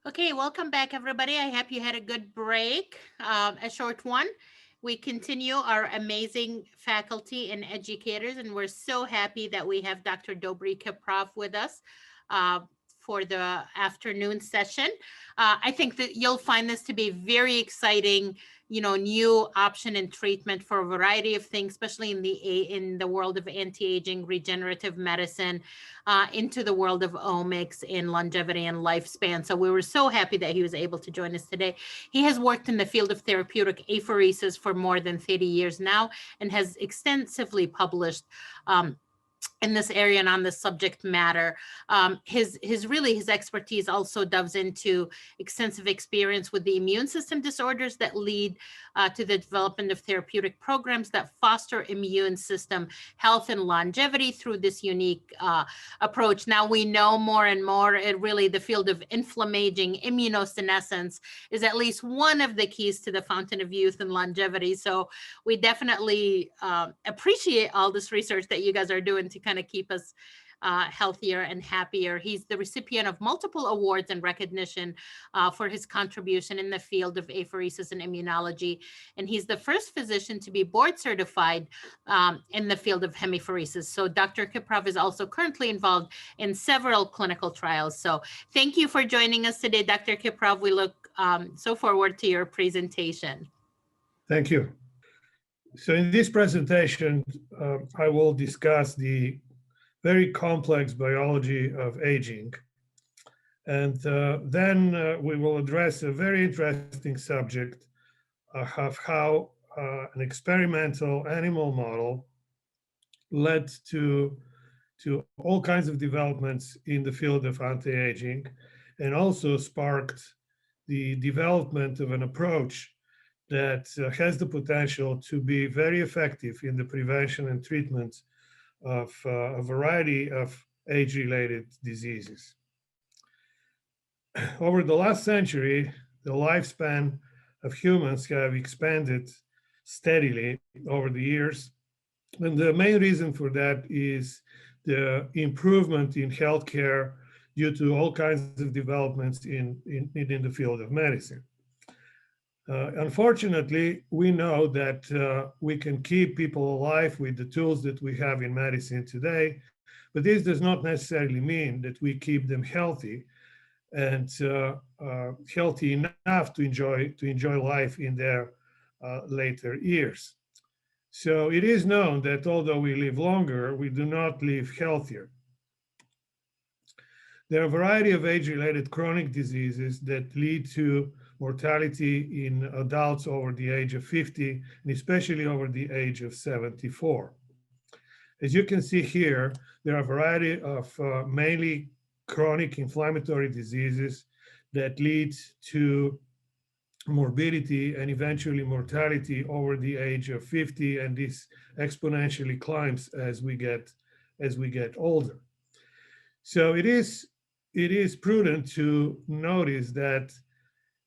Okay, welcome back, everybody. I hope you had a good break, a short one. We continue our amazing faculty and educators, and we're so happy that we have Dr. Dobry Kiprov with us uh, for the afternoon session. I think that you'll find this to be very exciting, new option and treatment for a variety of things, especially in the world of anti-aging, regenerative medicine, into the world of omics in longevity and lifespan. So we were so happy that he was able to join us today. He has worked in the field of therapeutic apheresis for more than 30 years now and has extensively published in this area and on this subject matter. His expertise also delves into extensive experience with the immune system disorders that lead to the development of therapeutic programs that foster immune system health and longevity through this unique approach. Now we know more and more, really the field of inflammaging immunosenescence is at least one of the keys to the fountain of youth and longevity. So we definitely appreciate all this research that you guys are doing to kind of keep us healthier and happier. He's the recipient of multiple awards and recognition for his contribution in the field of apheresis and immunology. And he's the first physician to be board certified in the field of hemipheresis. So Dr. Kiprov is also currently involved in several clinical trials. So thank you for joining us today, Dr. Kiprov. We look so forward to your presentation. Thank you. So in this presentation, I will discuss the very complex biology of aging. And then we will address a very interesting subject of how an experimental animal model led to all kinds of developments in the field of anti-aging, and also sparked the development of an approach that has the potential to be very effective in the prevention and treatment of a variety of age-related diseases. Over the last century, the lifespan of humans have expanded steadily over the years. And the main reason for that is the improvement in healthcare due to all kinds of developments in the field of medicine. Unfortunately, we know that we can keep people alive with the tools that we have in medicine today, but this does not necessarily mean that we keep them healthy and healthy enough to enjoy life in their later years. So it is known that although we live longer, we do not live healthier. There are a variety of age-related chronic diseases that lead to mortality in adults over the age of 50, and especially over the age of 74. As you can see here, there are a variety of mainly chronic inflammatory diseases that lead to morbidity and eventually mortality over the age of 50, and this exponentially climbs as we get older. So it is prudent to notice that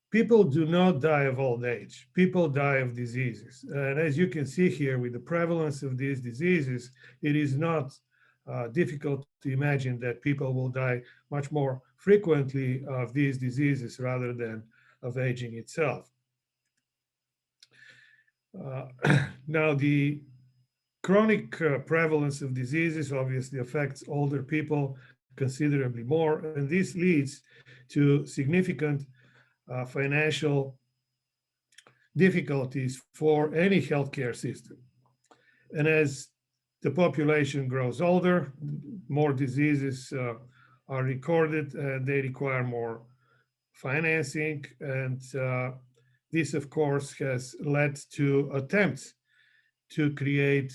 people do not die of old age. People die of diseases. And as you can see here, with the prevalence of these diseases, it is not difficult to imagine that people will die much more frequently of these diseases rather than of aging itself. Now, the chronic prevalence of diseases obviously affects older people considerably more, and this leads to significant financial difficulties for any healthcare system. And as the population grows older, more diseases are recorded, and they require more financing. And this, of course, has led to attempts to create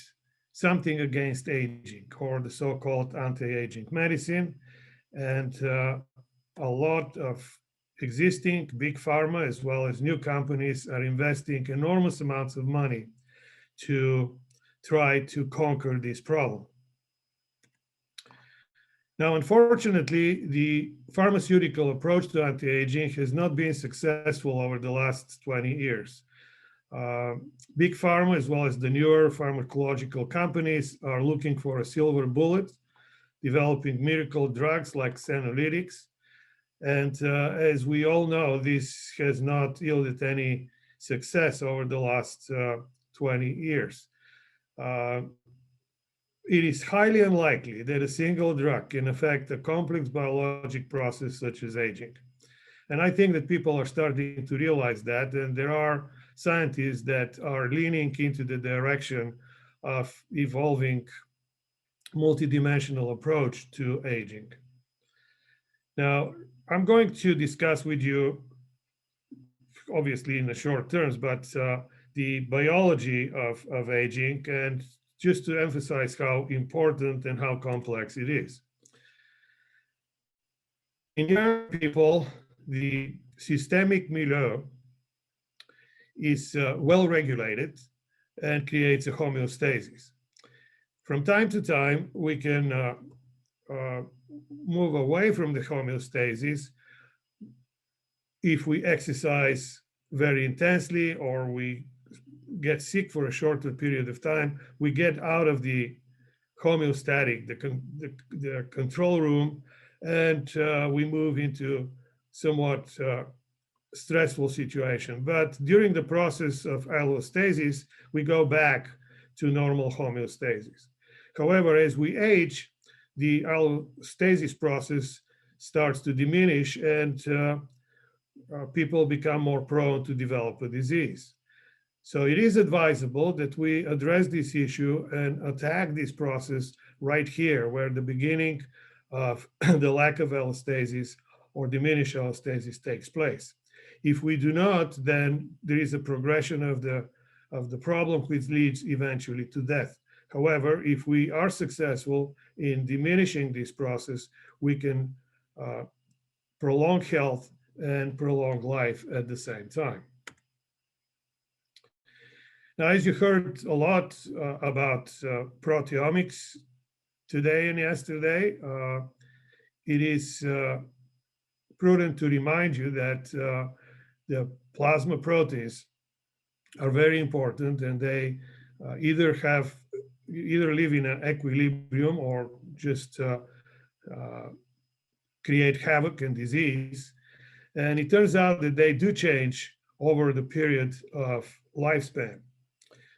something against aging, or the so-called anti-aging medicine. And a lot of existing big pharma as well as new companies are investing enormous amounts of money to try to conquer this problem. Now, unfortunately, the pharmaceutical approach to anti-aging has not been successful over the last 20 years. Big pharma, as well as the newer pharmacological companies, are looking for a silver bullet, developing miracle drugs like senolytics. And as we all know, this has not yielded any success over the last 20 years. Uh, it is highly unlikely that a single drug can affect a complex biologic process such as aging. And I think that people are starting to realize that, and there are scientists that are leaning into the direction of evolving multidimensional approach to aging. Now, I'm going to discuss with you, obviously in the short terms, but the biology of aging, and just to emphasize how important and how complex it is. In young people, the systemic milieu is well regulated and creates a homeostasis. From time to time, we can uh, move away from the homeostasis if we exercise very intensely or we get sick for a shorter period of time. We get out of the homeostatic, the control room, and we move into somewhat stressful situation. But during the process of allostasis, we go back to normal homeostasis. However, as we age, the allostasis process starts to diminish, and people become more prone to develop a disease. So it is advisable that we address this issue and attack this process right here, where the beginning of the lack of allostasis or diminished allostasis takes place. If we do not, then there is a progression of the problem, which leads eventually to death. However, if we are successful in diminishing this process, we can prolong health and prolong life at the same time. Now, as you heard a lot about proteomics today and yesterday, it is prudent to remind you that the plasma proteins are very important, and they either live in an equilibrium or just create havoc and disease. And it turns out that they do change over the period of lifespan.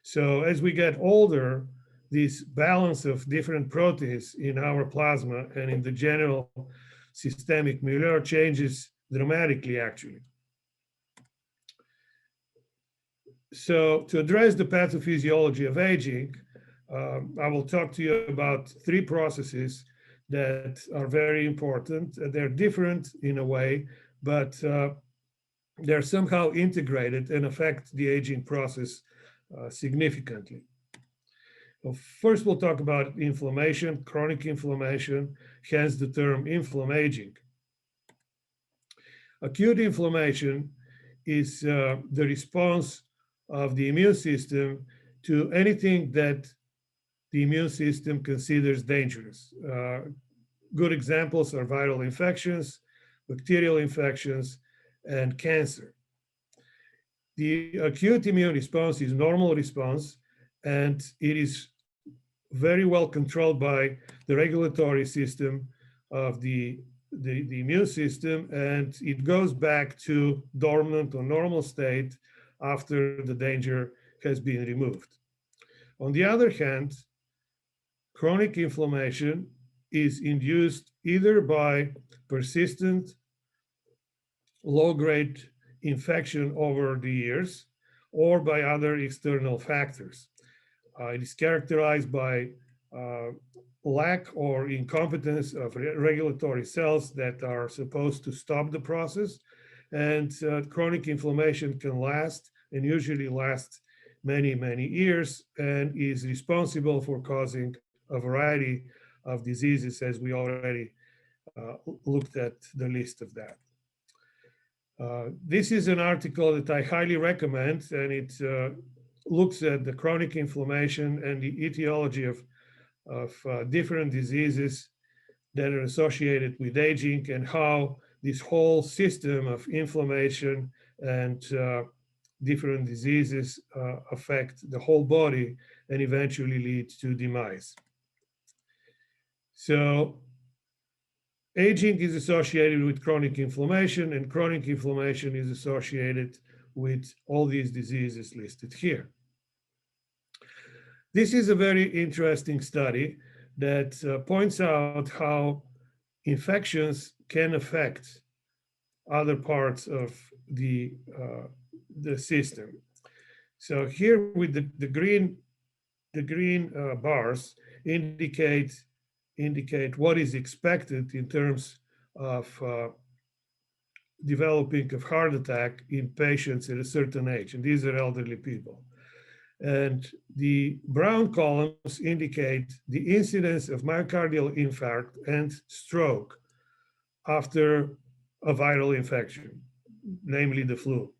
So as we get older, this balance of different proteins in our plasma and in the general systemic milieu changes dramatically, actually. So to address the pathophysiology of aging, I will talk to you about three processes that are very important. They're different in a way, but they're somehow integrated and affect the aging process significantly. Well, first, we'll talk about inflammation, chronic inflammation, hence the term inflammaging. Acute inflammation is the response of the immune system to anything that the immune system considers dangerous. Good examples are viral infections, bacterial infections, and cancer. The acute immune response is normal response, and it is very well controlled by the regulatory system of the immune system, and it goes back to dormant or normal state after the danger has been removed. On the other hand, chronic inflammation is induced either by persistent low-grade infection over the years or by other external factors. It is characterized by lack or incompetence of regulatory cells that are supposed to stop the process. And chronic inflammation can last and usually lasts many, many years and is responsible for causing a variety of diseases, as we already looked at the list of that. This is an article that I highly recommend, and it looks at the chronic inflammation and the etiology of different diseases that are associated with aging and how this whole system of inflammation and different diseases affect the whole body and eventually lead to demise. So Aging is associated with chronic inflammation, and chronic inflammation is associated with all these diseases listed here. This is a very interesting study that points out how infections can affect other parts of the system. So here with the green bars indicate what is expected in terms of developing of heart attack in patients at a certain age, and these are elderly people. And the brown columns indicate the incidence of myocardial infarct and stroke after a viral infection, namely the flu.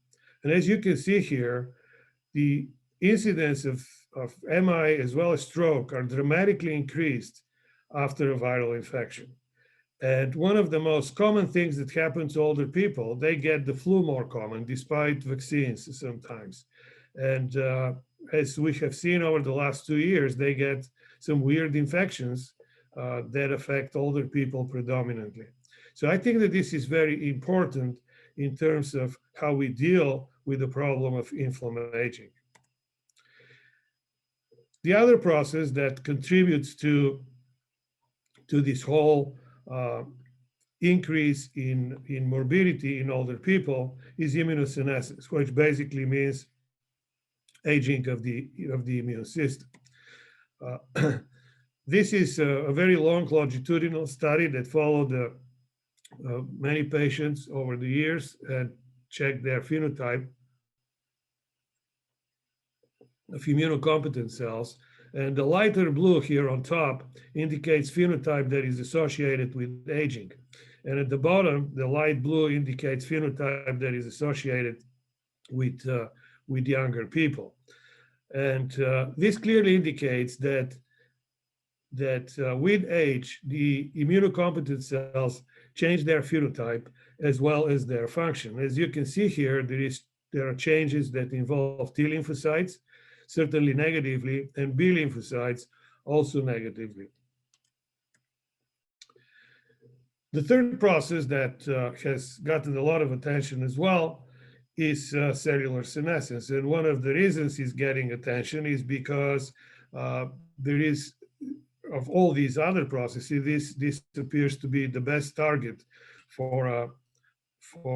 And as you can see here, the incidence of MI as well as stroke are dramatically increased after a viral infection. And one of the most common things that happen to older people, they get the flu more common despite vaccines sometimes. And as we have seen over the last 2 years, they get some weird infections that affect older people predominantly. So I think that this is very important in terms of how we deal with the problem of inflammation. The other process that contributes to this whole increase in morbidity in older people is immunosenescence, which basically means aging of the immune system. This is a very long longitudinal study that followed many patients over the years and checked their phenotype of immunocompetent cells. And the lighter blue here on top indicates phenotype that is associated with aging. And at the bottom, the light blue indicates phenotype that is associated with younger people. And this clearly indicates that with age, the immunocompetent cells change their phenotype as well as their function. As you can see here, there are changes that involve T lymphocytes, certainly negatively, and B lymphocytes also negatively. The third process that has gotten a lot of attention as well is cellular senescence. And one of the reasons it's getting attention is because there is, of all these other processes, this appears to be the best target for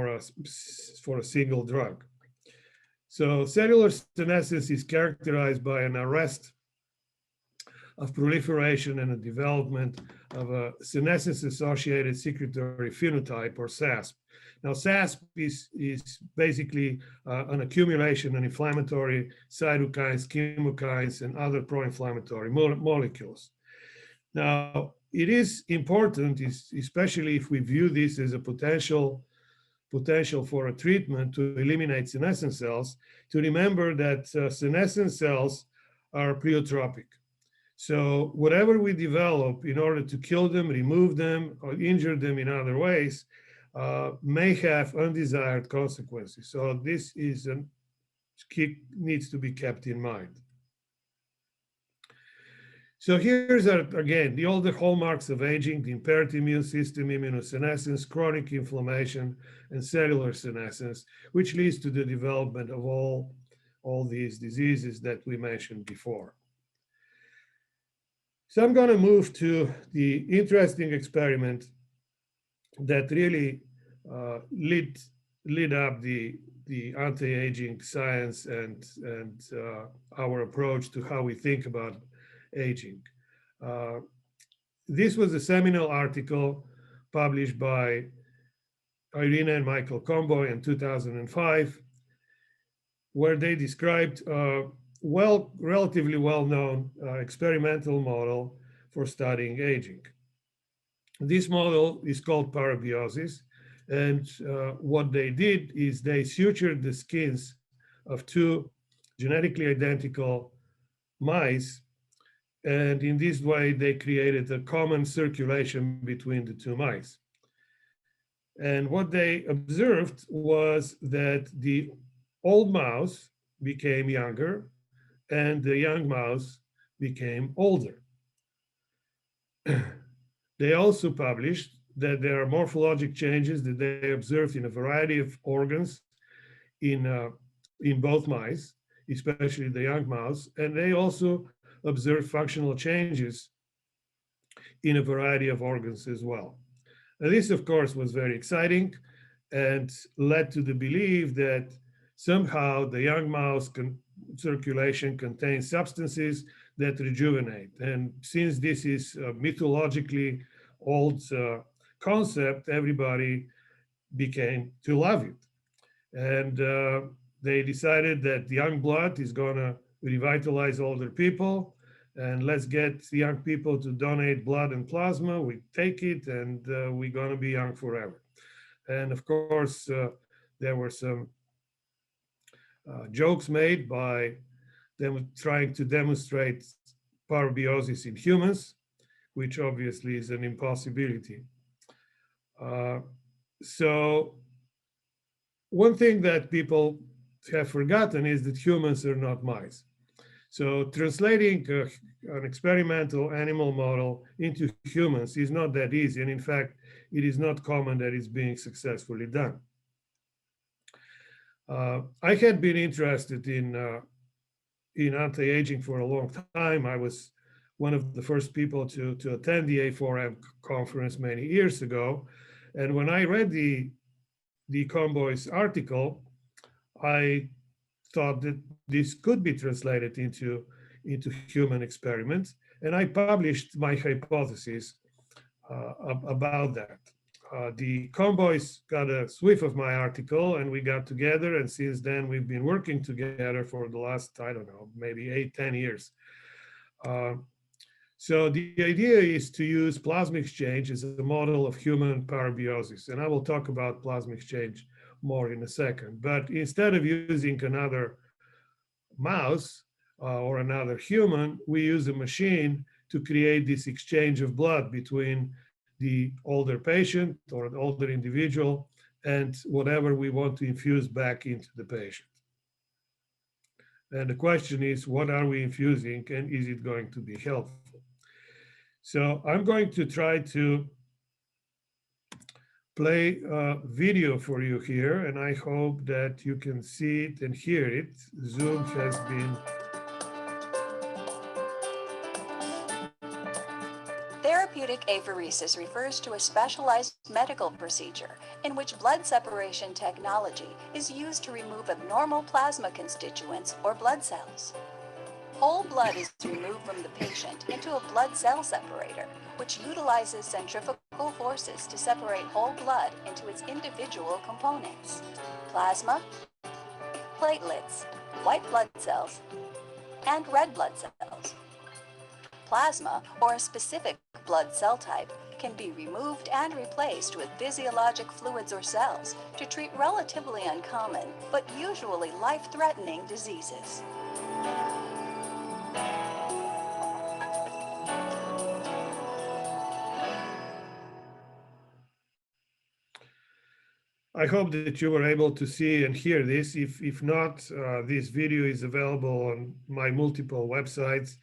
a single drug. So cellular senescence is characterized by an arrest of proliferation and a development of a senescence-associated secretory phenotype, or SASP. Now, SASP is basically an accumulation of inflammatory cytokines, chemokines, and other pro-inflammatory molecules. Now, it is important, especially if we view this as a potential for a treatment to eliminate senescent cells, to remember that senescent cells are pleiotropic. So whatever we develop in order to kill them, remove them, or injure them in other ways may have undesired consequences. So this is needs to be kept in mind. So here's, again, all the hallmarks of aging: the impaired immune system, immunosenescence, chronic inflammation, and cellular senescence, which leads to the development of all these diseases that we mentioned before. So I'm going to move to the interesting experiment that really lit up the anti-aging science and our approach to how we think about aging. This was a seminal article published by Irina and Michael Comboy in 2005, where they described relatively well-known experimental model for studying aging. This model is called Parabiosis, and what they did is they sutured the skins of two genetically identical mice, and in this way they created a common circulation between the two mice. And what they observed was that the old mouse became younger and the young mouse became older. They also published that there are morphologic changes that they observed in a variety of organs in both mice, especially the young mouse, and they also observed functional changes in a variety of organs as well. Now, this, of course, was very exciting and led to the belief that somehow the young mouse circulation contains substances that rejuvenate. And since this is a mythologically old concept, everybody became to love it. And they decided that young blood is going to revitalize older people. And let's get young people to donate blood and plasma. We take it, and we're going to be young forever. And of course, there were some jokes made by them trying to demonstrate parabiosis in humans, which obviously is an impossibility. So one thing that people have forgotten is that humans are not mice. So translating an experimental animal model into humans is not that easy. And in fact, it is not common that it's being successfully done. I had been interested in anti-aging for a long time. I was one of the first people to attend the A4M conference many years ago. And when I read the Comboy's article, I thought that this could be translated into human experiments. And I published my hypothesis about that. The Comboys got a swift of my article and we got together. And since then, we've been working together for the last, I don't know, maybe 8-10 years. So the idea is to use plasma exchange as a model of human parabiosis. And I will talk about plasma exchange more in a second. But instead of using another mouse or another human, we use a machine to create this exchange of blood between the older patient or an older individual and whatever we want to infuse back into the patient. And the question is, what are we infusing and is it going to be helpful? So I'm going to try to play a video for you here, and I hope that you can see it and hear it. Zoom has been... Therapeutic apheresis refers to a specialized medical procedure in which blood separation technology is used to remove abnormal plasma constituents or blood cells. Whole blood is removed from the patient into a blood cell separator, which utilizes centrifugal forces to separate whole blood into its individual components: plasma, platelets, white blood cells, and red blood cells. Plasma, or a specific blood cell type, can be removed and replaced with physiologic fluids or cells to treat relatively uncommon, but usually life-threatening diseases. I hope that you were able to see and hear this. If not, this video is available on my multiple websites,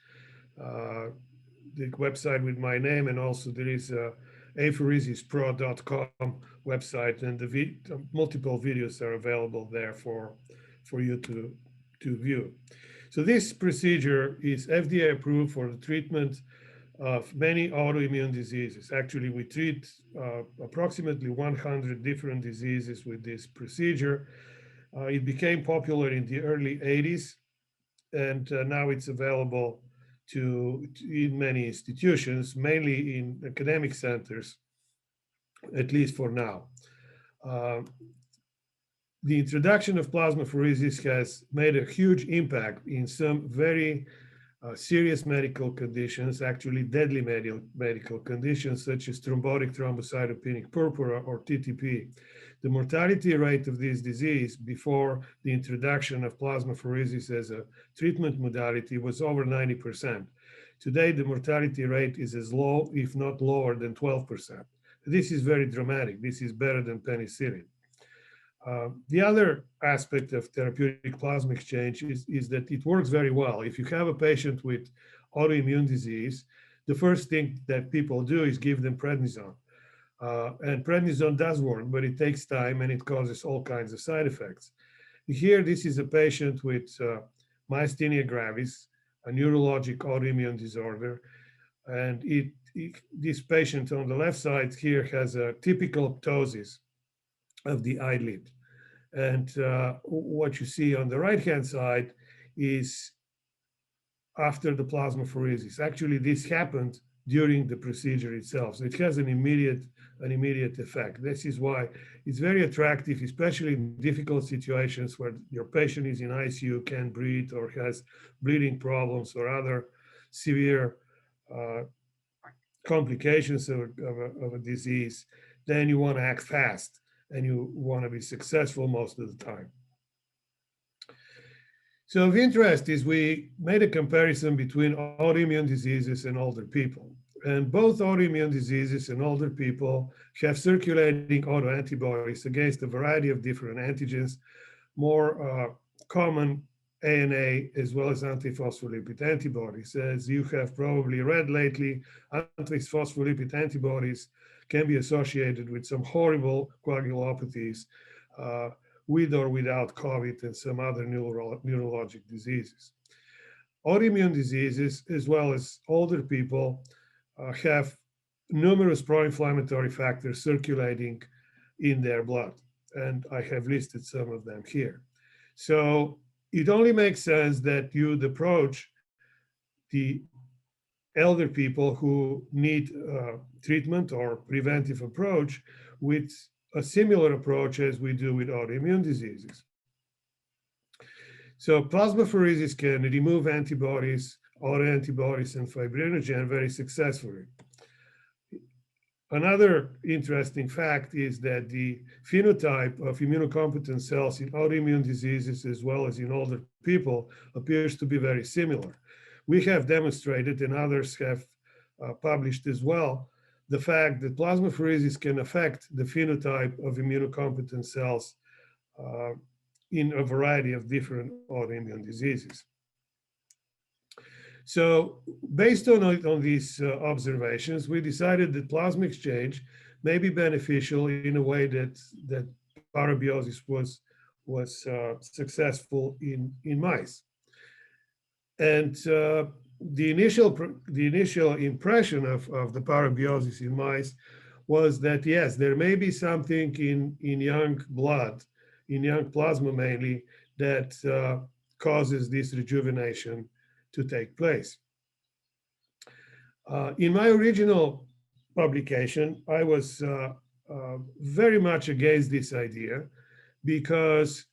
the website with my name, and also there is a apheresispro.com website, and the multiple videos are available there for you to view. So this procedure is FDA approved for the treatment of many autoimmune diseases. Actually, we treat approximately 100 different diseases with this procedure. It became popular in the early 80s, and now it's available in many institutions, mainly in academic centers, at least for now. The introduction of plasmapheresis has made a huge impact in some very serious medical conditions, actually deadly medical conditions, such as thrombotic thrombocytopenic purpura, or TTP. The mortality rate of this disease before the introduction of plasmapheresis as a treatment modality was over 90%. Today, the mortality rate is as low, if not lower, than 12%. This is very dramatic. This is better than penicillin. The other aspect of therapeutic plasma exchange is that it works very well. If you have a patient with autoimmune disease, the first thing that people do is give them prednisone. And prednisone does work, but it takes time and it causes all kinds of side effects. Here, this is a patient with myasthenia gravis, a neurologic autoimmune disorder. And this patient on the left side here has a typical ptosis of the eyelid. And what you see on the right-hand side is after the plasmapheresis. Actually, this happened during the procedure itself. So it has an immediate effect. This is why it's very attractive, especially in difficult situations where your patient is in ICU, can't breathe, or has breathing problems or other severe complications of a disease. Then you want to act fast and you want to be successful most of the time. So of interest is we made a comparison between autoimmune diseases and older people. And both autoimmune diseases and older people have circulating autoantibodies against a variety of different antigens, more common ANA as well as antiphospholipid antibodies. As you have probably read lately, antiphospholipid antibodies can be associated with some horrible coagulopathies with or without COVID and some other neurologic diseases. Autoimmune diseases, as well as older people, have numerous pro-inflammatory factors circulating in their blood. And I have listed some of them here. So it only makes sense that you'd approach the elder people who need treatment or preventive approach with a similar approach as we do with autoimmune diseases. So plasmapheresis can remove antibodies, autoantibodies, and fibrinogen very successfully. Another interesting fact is that the phenotype of immunocompetent cells in autoimmune diseases as well as in older people appears to be very similar. We have demonstrated, and others have published as well, the fact that plasmapheresis can affect the phenotype of immunocompetent cells in a variety of different autoimmune diseases. So based on these observations, we decided that plasma exchange may be beneficial in a way that parabiosis was successful in mice. And the initial impression of the parabiosis in mice was that, yes, there may be something in young blood, in young plasma mainly, that causes this rejuvenation to take place. In my original publication, I was very much against this idea because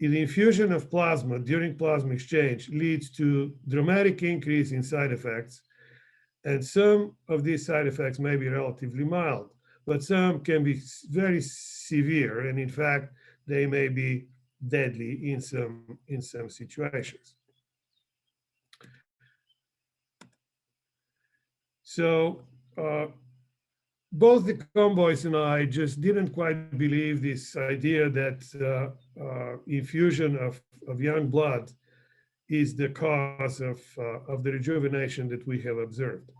the infusion of plasma during plasma exchange leads to dramatic increase in side effects. And some of these side effects may be relatively mild, but some can be very severe. And in fact, they may be deadly in some situations. So both the Comboys and I just didn't quite believe this idea that infusion of young blood is the cause of the rejuvenation that we have observed.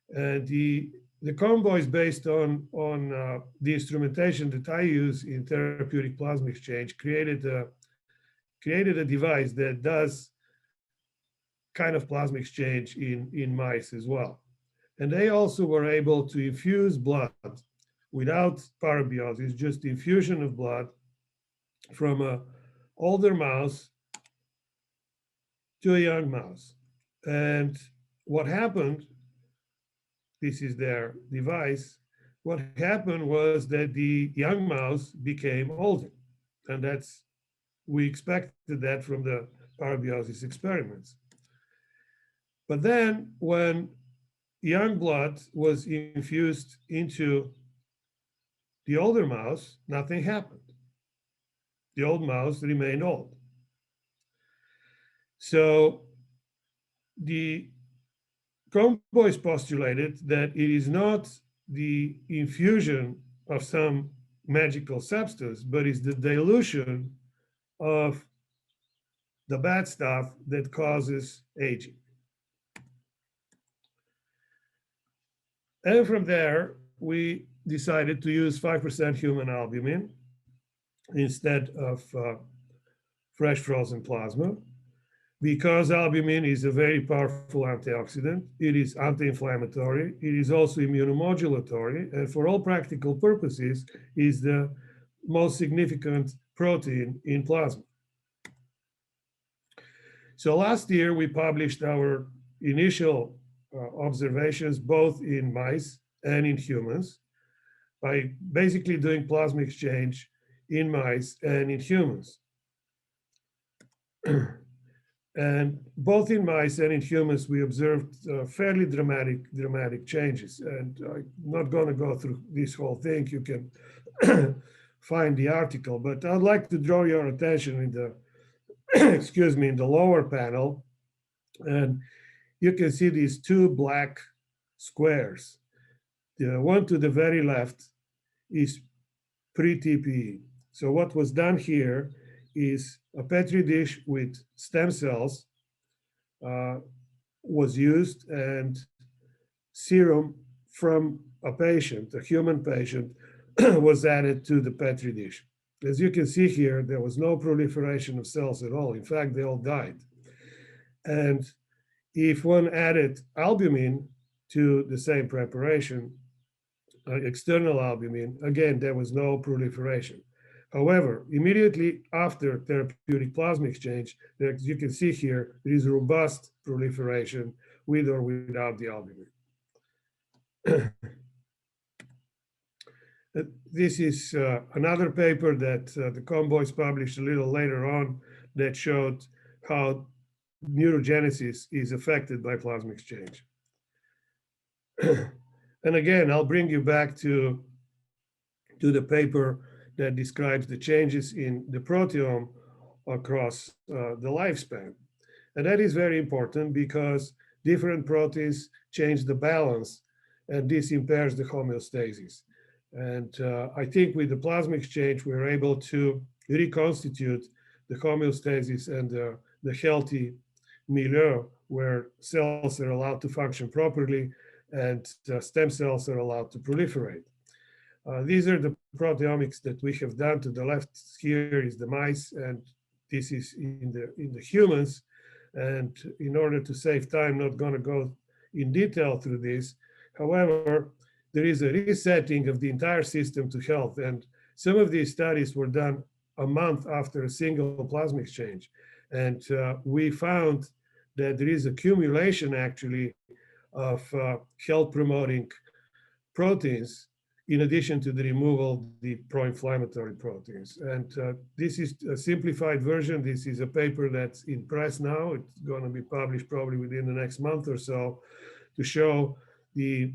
And the Comboys, based on the instrumentation that I use in therapeutic plasma exchange, created a device that does kind of plasma exchange in mice as well. And they also were able to infuse blood without parabiosis, just infusion of blood from an older mouse to a young mouse. And what happened, this is their device, what happened was that the young mouse became older. And we expected that from the parabiosis experiments. But then when young blood was infused into the older mouse, nothing happened. The old mouse remained old. So the Comboys postulated that it is not the infusion of some magical substance, but it's the dilution of the bad stuff that causes aging. And from there, we decided to use 5% human albumin instead of fresh frozen plasma, because albumin is a very powerful antioxidant. It is anti-inflammatory. It is also immunomodulatory, and for all practical purposes, is the most significant protein in plasma. So last year, we published our initial observations both in mice and in humans by basically doing plasma exchange in mice and in humans. And both in mice and in humans, we observed fairly dramatic changes. And I'm not going to go through this whole thing. You can find the article, but I'd like to draw your attention in the, excuse me, in the lower panel. And you can see these two black squares. The one to the very left is pre-TPE. So what was done here is a Petri dish with stem cells was used, and serum from a patient, a human patient, was added to the Petri dish. As you can see here, there was no proliferation of cells at all. In fact, they all died. And if one added albumin to the same preparation, external albumin, again, there was no proliferation. However, immediately after therapeutic plasma exchange, as you can see here, there is robust proliferation with or without the albumin. This is another paper that the Comboys published a little later on that showed how neurogenesis is affected by plasma exchange. And again, I'll bring you back to the paper that describes the changes in the proteome across the lifespan. And that is very important because different proteins change the balance, and this impairs the homeostasis. And I think with the plasma exchange, we're able to reconstitute the homeostasis and the healthy milieu where cells are allowed to function properly and stem cells are allowed to proliferate. These are the proteomics that we have done. To the left here is the mice, and this is in the humans. And in order to save time, not going to go in detail through this. However, there is a resetting of the entire system to health. And some of these studies were done a month after a single plasma exchange. And we found that there is accumulation actually of health promoting proteins in addition to the removal of the pro-inflammatory proteins. And this is a simplified version. This is a paper that's in press now. It's going to be published probably within the next month or so to show the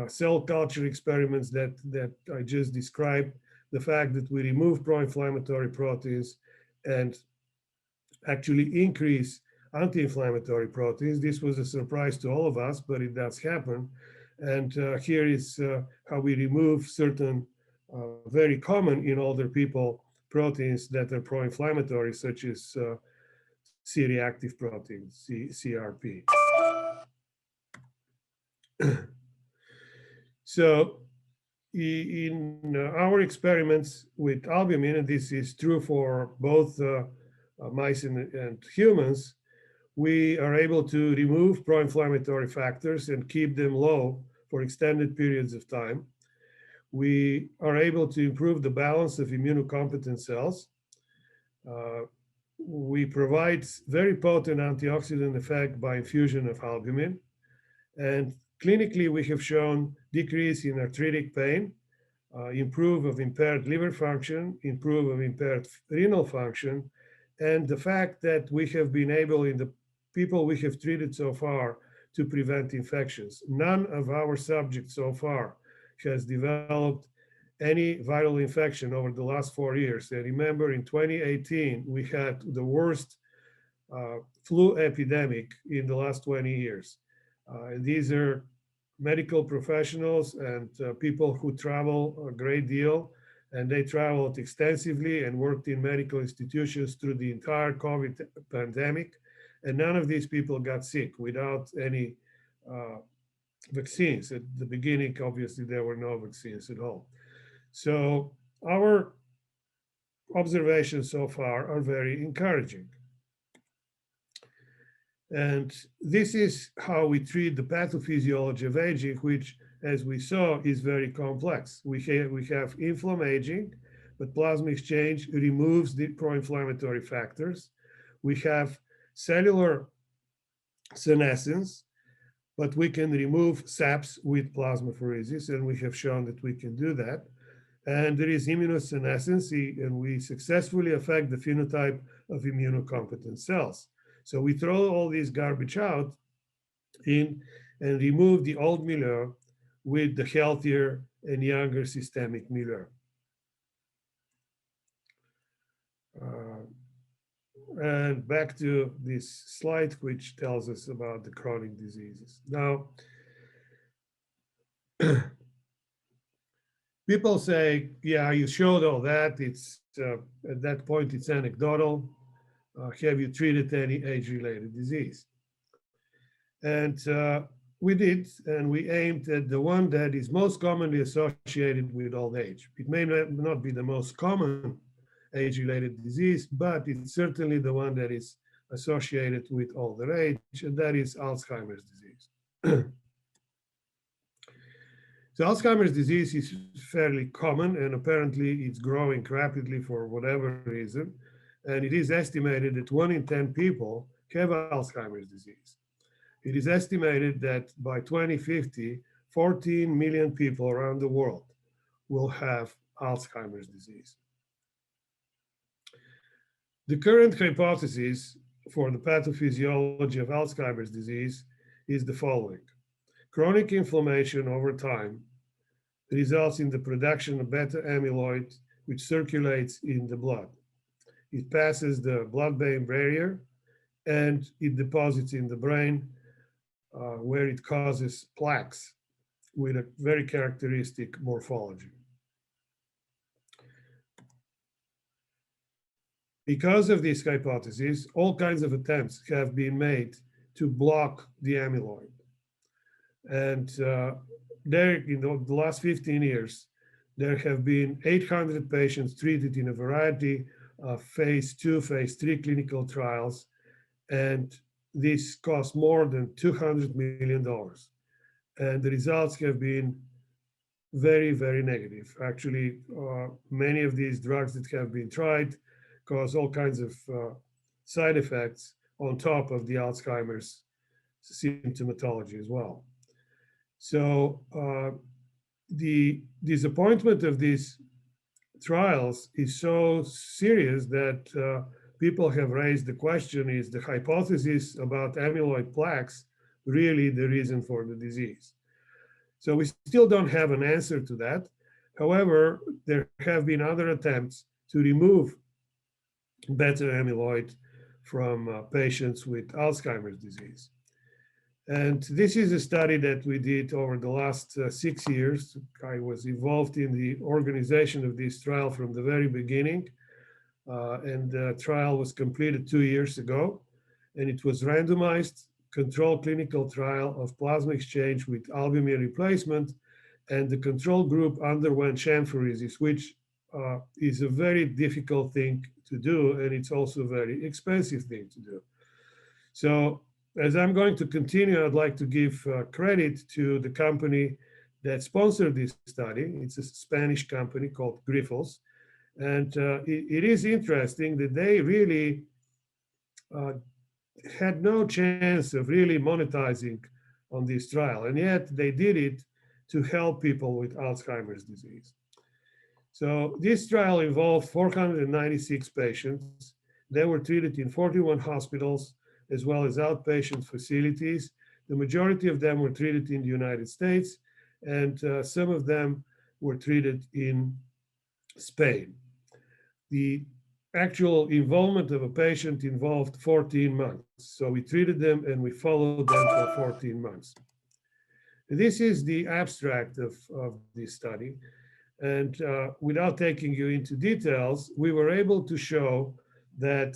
cell culture experiments that I just described, the fact that we remove pro-inflammatory proteins and actually increase anti-inflammatory proteins. This was a surprise to all of us, but it does happen. And here is how we remove certain very common in older people proteins that are pro-inflammatory, such as C-reactive proteins, CRP. So in our experiments with albumin, and this is true for both mice and humans, we are able to remove pro-inflammatory factors and keep them low for extended periods of time. We are able to improve the balance of immunocompetent cells. We provide very potent antioxidant effect by infusion of albumin. And clinically, we have shown decrease in arthritic pain, improve of impaired liver function, improve of impaired renal function, and the fact that we have been able, in the people we have treated so far, to prevent infections. None of our subjects so far has developed any viral infection over the last 4 years. And remember, in 2018, we had the worst flu epidemic in the last 20 years. And these are medical professionals and people who travel a great deal, and they traveled extensively and worked in medical institutions through the entire COVID pandemic. And none of these people got sick without any vaccines. At the beginning, obviously, there were no vaccines at all. So our observations so far are very encouraging. And this is how we treat the pathophysiology of aging, which, as we saw, is very complex. We have inflammaging, but plasma exchange removes the pro-inflammatory factors. We have cellular senescence, but we can remove SAPs with plasmapheresis, and we have shown that we can do that. And there is immunosenescence, and we successfully affect the phenotype of immunocompetent cells. So we throw all this garbage out in and remove the old milieu with the healthier and younger systemic milieu. And back to this slide, which tells us about the chronic diseases. Now, people say, yeah, you showed all that. It's at that point, it's anecdotal. Have you treated any age-related disease? And we did, and we aimed at the one that is most commonly associated with old age. It may not be the most common age-related disease, but it's certainly the one that is associated with older age, and that is Alzheimer's disease. So Alzheimer's disease is fairly common, and apparently it's growing rapidly for whatever reason. And it is estimated that 1 in 10 people have Alzheimer's disease. It is estimated that by 2050, 14 million people around the world will have Alzheimer's disease. The current hypothesis for the pathophysiology of Alzheimer's disease is the following. Chronic inflammation over time results in the production of beta amyloid, which circulates in the blood. It passes the blood-brain barrier and it deposits in the brain where it causes plaques with a very characteristic morphology. Because of this hypothesis, all kinds of attempts have been made to block the amyloid. And there, in the last 15 years, there have been 800 patients treated in a variety of phase 2, phase 3 clinical trials, and this cost more than $200 million. And the results have been very, very negative. Actually, many of these drugs that have been tried cause all kinds of side effects on top of the Alzheimer's symptomatology as well. So the disappointment of these trials is so serious that people have raised the question, is the hypothesis about amyloid plaques really the reason for the disease? So we still don't have an answer to that. However, there have been other attempts to remove beta amyloid from patients with Alzheimer's disease. And this is a study that we did over the last 6 years. I was involved in the organization of this trial from the very beginning. And the trial was completed 2 years ago. And it was randomized controlled clinical trial of plasma exchange with albumin replacement. And the control group underwent sham pheresis, which is a very difficult thing to do. And it's also a very expensive thing to do. So as I'm going to continue, I'd like to give credit to the company that sponsored this study. It's a Spanish company called Grifols. And it is interesting that they really had no chance of really monetizing on this trial. And yet they did it to help people with Alzheimer's disease. So this trial involved 496 patients. They were treated in 41 hospitals, as well as outpatient facilities. The majority of them were treated in the United States, and some of them were treated in Spain. The actual involvement of a patient involved 14 months. So we treated them and we followed them for 14 months. This is the abstract of this study. And without taking you into details, we were able to show that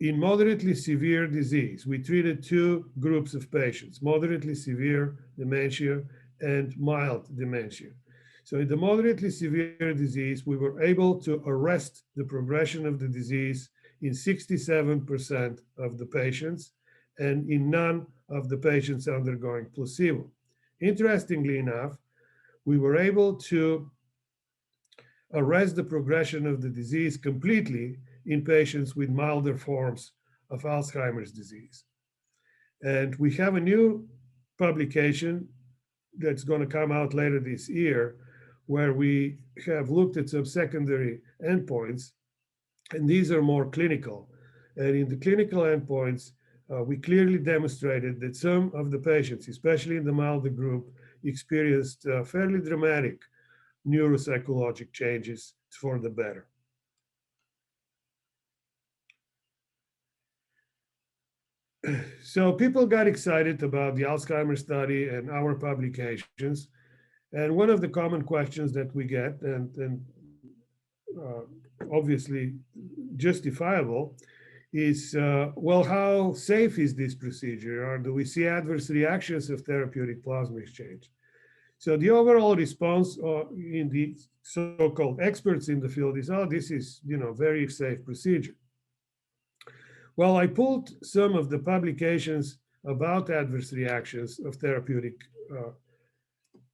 in moderately severe disease, we treated two groups of patients, moderately severe dementia and mild dementia. So in the moderately severe disease, we were able to arrest the progression of the disease in 67% of the patients and in none of the patients undergoing placebo. Interestingly enough, we were able to arrest the progression of the disease completely in patients with milder forms of Alzheimer's disease. And we have a new publication that's going to come out later this year, where we have looked at some secondary endpoints, and these are more clinical. And in the clinical endpoints, we clearly demonstrated that some of the patients, especially in the milder group, experienced fairly dramatic neuropsychologic changes for the better. So people got excited about the Alzheimer's study and our publications. And one of the common questions that we get, and obviously justifiable, is, well, how safe is this procedure? Or do we see adverse reactions of therapeutic plasma exchange? So the overall response in the so-called experts in the field is, oh, this is, very safe procedure. Well, I pulled some of the publications about adverse reactions of therapeutic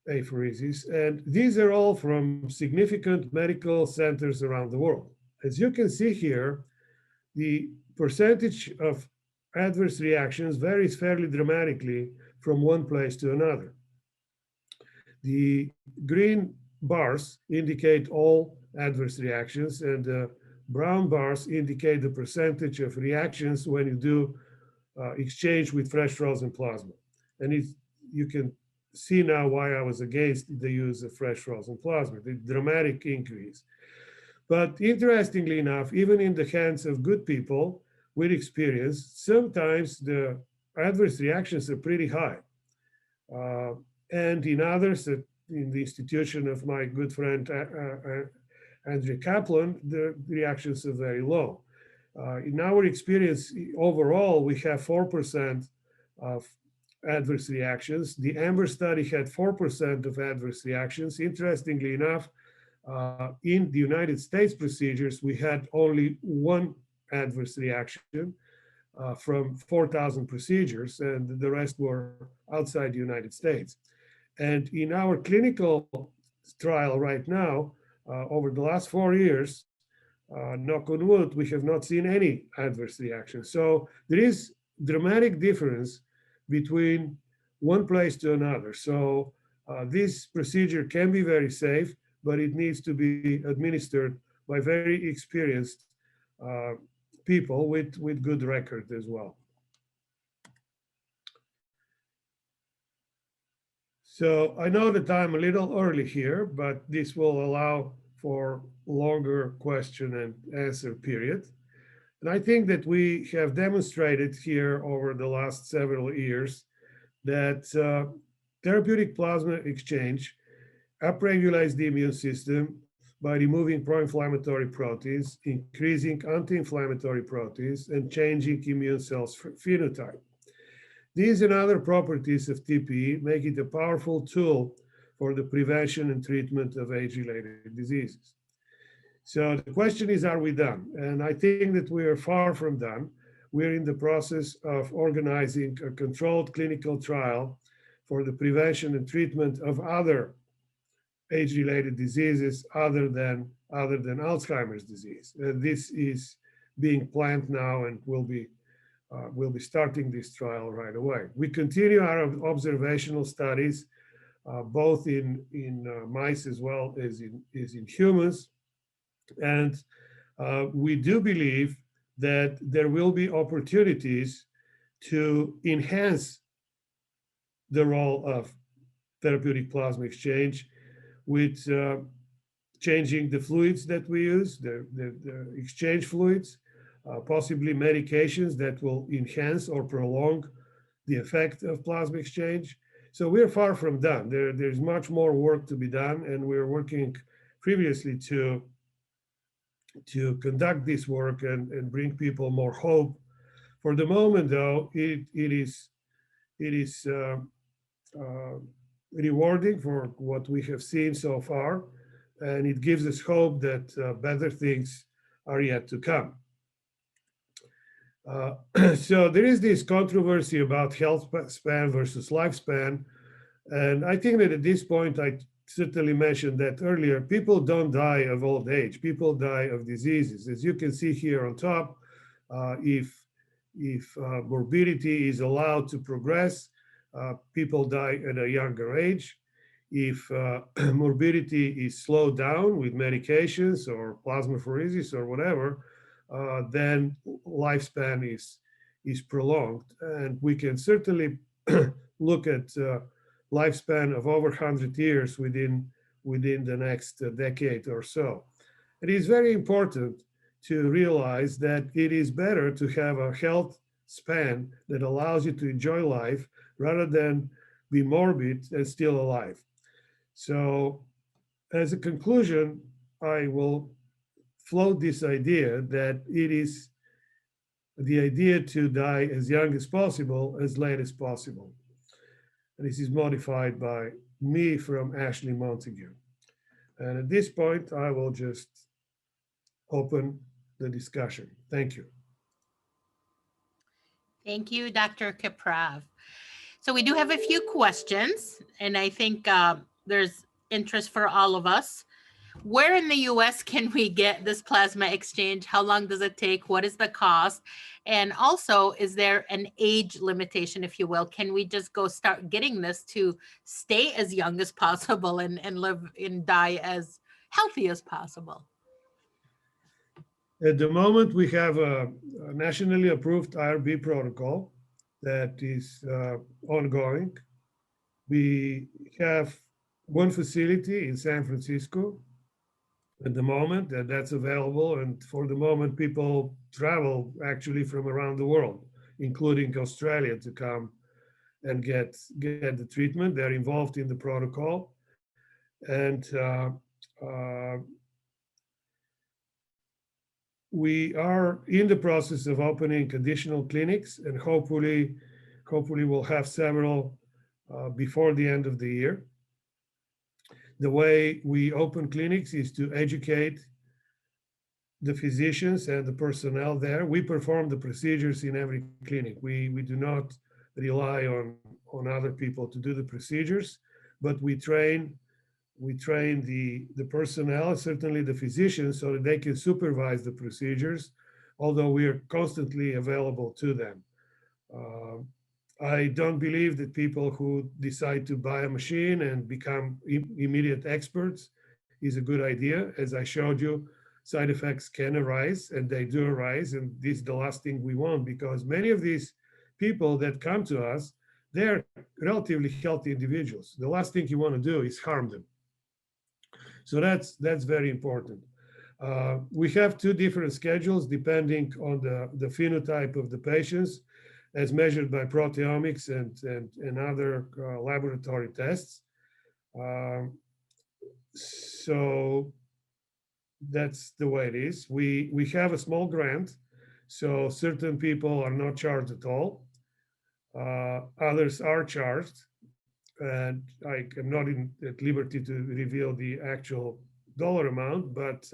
apheresis, and these are all from significant medical centers around the world. As you can see here, the percentage of adverse reactions varies fairly dramatically from one place to another. The green bars indicate all adverse reactions, and the brown bars indicate the percentage of reactions when you do exchange with fresh frozen plasma. And you can see now why I was against the use of fresh frozen plasma, the dramatic increase. But interestingly enough, even in the hands of good people with experience, sometimes the adverse reactions are pretty high. And in others, in the institution of my good friend Andrea Kaplan, the reactions are very low. In our experience, overall, we have 4% of adverse reactions. The AMBER study had 4% of adverse reactions. Interestingly enough, in the United States procedures, we had only one adverse reaction from 4,000 procedures, and the rest were outside the United States. And in our clinical trial right now, over the last 4 years, knock on wood, we have not seen any adverse reactions. So there is dramatic difference between one place to another. So this procedure can be very safe, but it needs to be administered by very experienced people with good record as well. So I know that I'm a little early here, but this will allow for longer question and answer period. And I think that we have demonstrated here over the last several years that therapeutic plasma exchange upregulates the immune system by removing pro-inflammatory proteins, increasing anti-inflammatory proteins, and changing immune cells phenotype. These and other properties of TPE make it a powerful tool for the prevention and treatment of age-related diseases. So the question is, are we done? And I think that we are far from done. We're in the process of organizing a controlled clinical trial for the prevention and treatment of other age-related diseases other than Alzheimer's disease. This is being planned now, and we'll be starting this trial right away. We continue our observational studies, both in mice as well as in humans. And we do believe that there will be opportunities to enhance the role of therapeutic plasma exchange with changing the fluids that we use, the exchange fluids, possibly medications that will enhance or prolong the effect of plasma exchange. So we're far from done. There's much more work to be done, and we're working previously to to conduct this work and bring people more hope. For the moment, though, it is uh, rewarding for what we have seen so far, and it gives us hope that better things are yet to come. So there is this controversy about health span versus lifespan, and I think that at this point, I certainly mentioned that earlier, people don't die of old age, people die of diseases. As you can see here on top, if morbidity is allowed to progress, people die at a younger age. If morbidity is slowed down with medications or plasmapheresis or whatever, then lifespan is prolonged. And we can certainly look at lifespan of over 100 years within the next decade or so. It is very important to realize that it is better to have a health span that allows you to enjoy life rather than be morbid and still alive. So as a conclusion, I will float this idea that it is the idea to die as young as possible, as late as possible. And this is modified by me from Ashley Montague. And at this point, I will just open the discussion. Thank you. Thank you, Dr. Kiprov. So we do have a few questions, and I think there's interest for all of us. Where in the US can we get this plasma exchange? How long does it take? What is the cost? And also, is there an age limitation, if you will? Can we just go start getting this to stay as young as possible and live and die as healthy as possible? At the moment, we have a nationally approved IRB protocol that is ongoing. We have one facility in San Francisco at the moment that's available. And for the moment, people travel actually from around the world, including Australia, to come and get the treatment. They're involved in the protocol. And we are in the process of opening additional clinics, and hopefully we'll have several before the end of the year. The way we open clinics is to educate the physicians and the personnel there. We perform the procedures in every clinic. We do not rely on other people to do the procedures, but we train the personnel, certainly the physicians, so that they can supervise the procedures, although we are constantly available to them. I don't believe that people who decide to buy a machine and become immediate experts is a good idea. As I showed you, side effects can arise, and they do arise, and this is the last thing we want, because many of these people that come to us, they're relatively healthy individuals. The last thing you want to do is harm them. So that's very important. We have two different schedules depending on the phenotype of the patients, as measured by proteomics and other laboratory tests. So that's the way it is. We have a small grant, so certain people are not charged at all. Others are charged, and I am not at liberty to reveal the actual dollar amount, but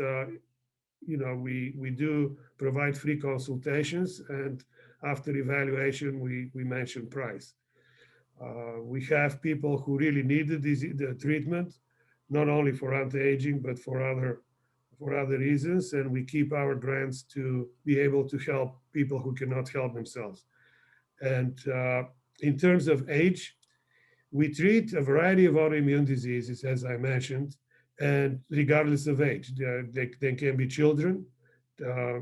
we do provide free consultations, and after evaluation, we mention price. We have people who really need the treatment, not only for anti-aging, but for other reasons, and we keep our grants to be able to help people who cannot help themselves. And in terms of age, we treat a variety of autoimmune diseases, as I mentioned, and regardless of age. They can be children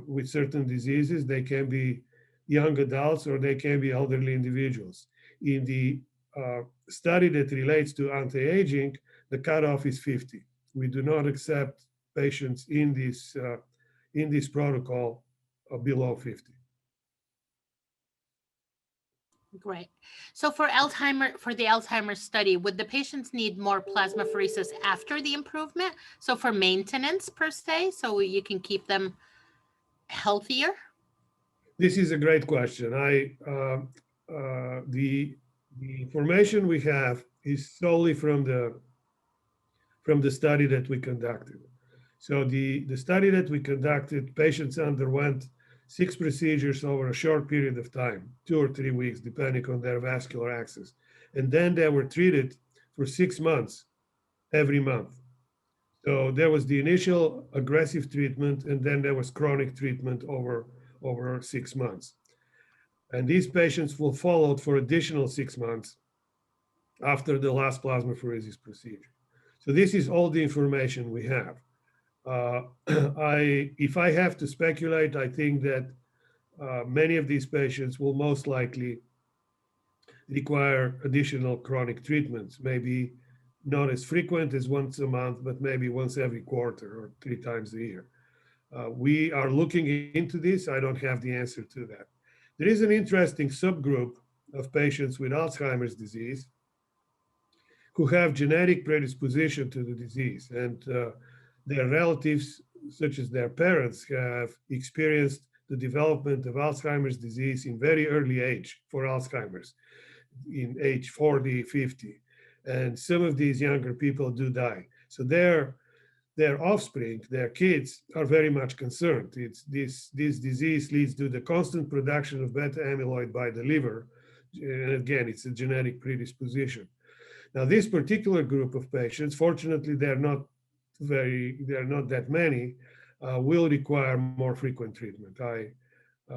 with certain diseases, they can be young adults, or they can be elderly individuals. In the study that relates to anti-aging, the cutoff is 50. We do not accept patients in this protocol below 50. Great. So for the Alzheimer's study, would the patients need more plasmapheresis after the improvement? So for maintenance per se, so you can keep them healthier? This is a great question. The information we have is solely from the study that we conducted. So the study that we conducted, patients underwent 6 procedures over a short period of time, 2 or 3 weeks, depending on their vascular access. And then they were treated for 6 months, every month. So there was the initial aggressive treatment, and then there was chronic treatment over 6 months. And these patients were followed for additional 6 months after the last plasmapheresis procedure. So this is all the information we have. If I have to speculate, I think that many of these patients will most likely require additional chronic treatments, maybe not as frequent as once a month, but maybe once every quarter or 3 times a year. We are looking into this. I don't have the answer to that. There is an interesting subgroup of patients with Alzheimer's disease who have genetic predisposition to the disease, and their relatives, such as their parents, have experienced the development of Alzheimer's disease in very early age for Alzheimer's, in age 40, 50. And some of these younger people do die. So their offspring, their kids, are very much concerned. This disease leads to the constant production of beta amyloid by the liver. And again, it's a genetic predisposition. Now, this particular group of patients, fortunately, they're not that many, will require more frequent treatment.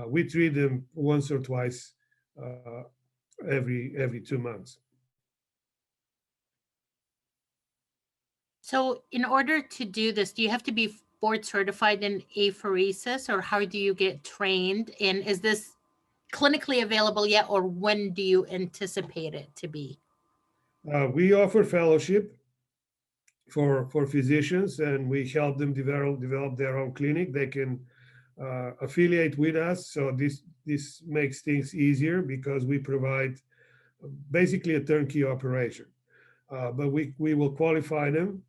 We treat them once or twice every 2 months. So in order to do this, do you have to be board certified in apheresis, or how do you get trained? And is this clinically available yet, or when do you anticipate it to be? We offer fellowship for physicians, and we help them develop their own clinic. They can affiliate with us. So this makes things easier because we provide basically a turnkey operation. But we will qualify them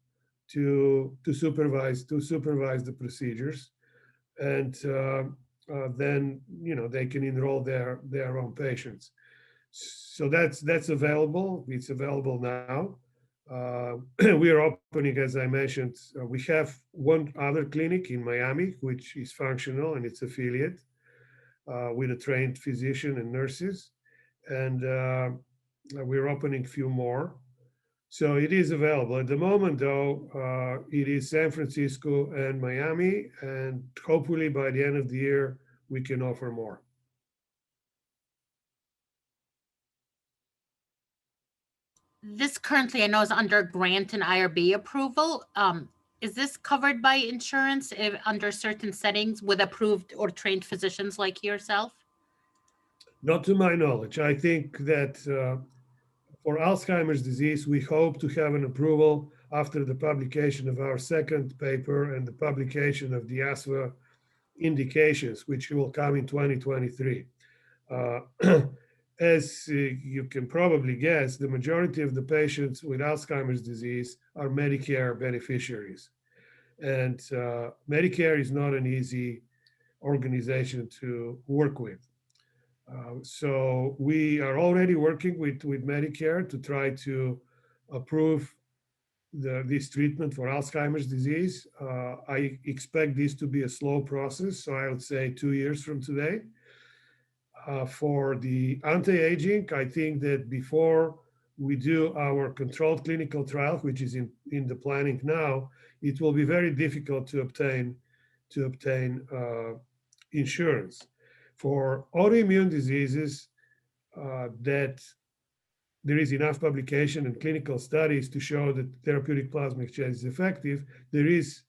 to supervise the procedures, and then they can enroll their own patients. So that's available. It's available now. We are opening, as I mentioned, we have one other clinic in Miami, which is functional, and it's affiliate with a trained physician and nurses. And we're opening a few more. So it is available. At the moment, though, it is San Francisco and Miami, and hopefully by the end of the year, we can offer more. This currently, I know, is under grant and IRB approval. Is this covered by insurance under certain settings with approved or trained physicians like yourself? Not to my knowledge. I think that for Alzheimer's disease, we hope to have an approval after the publication of our second paper and the publication of the ASVA indications, which will come in 2023. As you can probably guess, the majority of the patients with Alzheimer's disease are Medicare beneficiaries. And Medicare is not an easy organization to work with. So we are already working with Medicare to try to approve this treatment for Alzheimer's disease. I expect this to be a slow process, so I would say 2 years from today. For the anti-aging, I think that before we do our controlled clinical trial, which is in the planning now, it will be very difficult to obtain insurance. For autoimmune diseases, that there is enough publication and clinical studies to show that therapeutic plasma exchange is effective. There is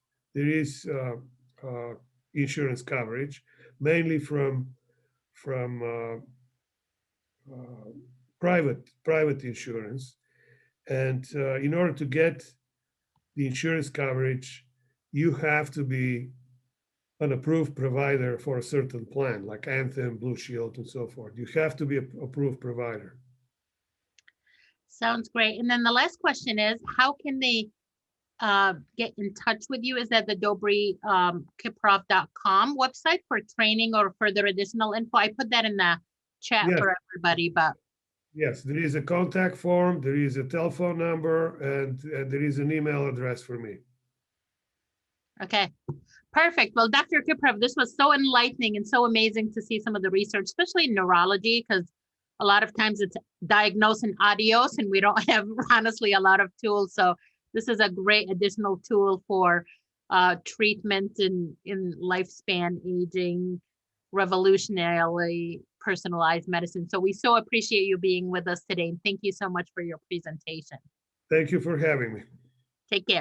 insurance coverage, mainly from private insurance. And in order to get the insurance coverage, you have to be an approved provider for a certain plan, like Anthem, Blue Shield, and so forth. You have to be an approved provider. Sounds great. And then the last question is, how can they get in touch with you? Is that the Kiprov.com website for training or further additional info? I put that in the chat Yes. for everybody, but Yes, there is a contact form, there is a telephone number, and there is an email address for me. okay. Perfect. Well, Dr. Kiprov, this was so enlightening and so amazing to see some of the research, especially in neurology, because a lot of times it's diagnose and adios, and we don't have honestly a lot of tools. So this is a great additional tool for treatment in lifespan aging, revolutionarily personalized medicine. So we so appreciate you being with us today. And thank you so much for your presentation. Thank you for having me. Take care.